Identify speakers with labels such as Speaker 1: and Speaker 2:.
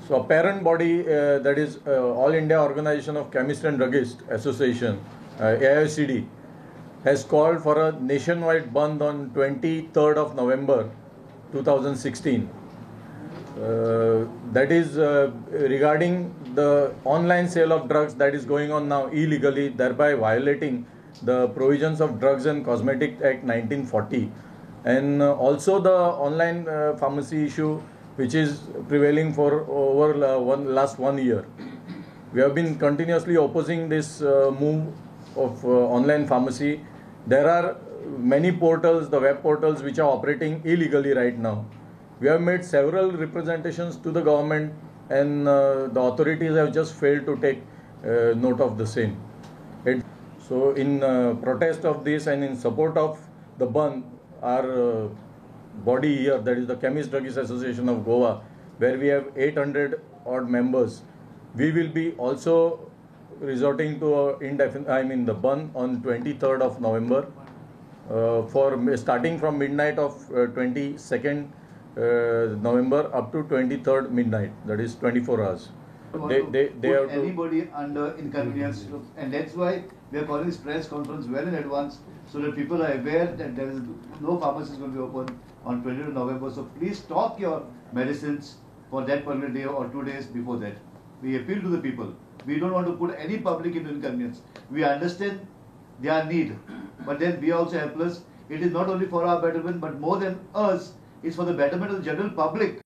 Speaker 1: So a parent body that is All India Organization of Chemists and Druggists Association, AIOCD, has called for a nationwide bandh on 23rd of November 2016. That is regarding the online sale of drugs that is going on now illegally, thereby violating the provisions of Drugs and Cosmetic Act 1940, and also the online pharmacy issue which is prevailing for over last 1 year. We have been continuously opposing this move of online pharmacy. There are many portals, the web portals, which are operating illegally right now. We have made several representations to the government, and the authorities have just failed to take note of the same. So in protest of this and in support of the bandh, our body here, that is the Chemist Druggists Association of Goa, where we have 800 odd members, we will be also resorting to the bandh on 23rd of November, for starting from midnight of 22nd November up to 23rd midnight, that is 24 hours.
Speaker 2: They have anybody under inconvenience, and that's why we are calling this press conference well in advance, so that people are aware that there is no pharmacy is going to be open on 20th November. So please stock your medicines for that particular day or 2 days before that. We appeal to the people. We don't want to put any public into inconvenience. We understand their need, but then we are also helpless. It is not only for our betterment, but more than us, it's for the betterment of the general public.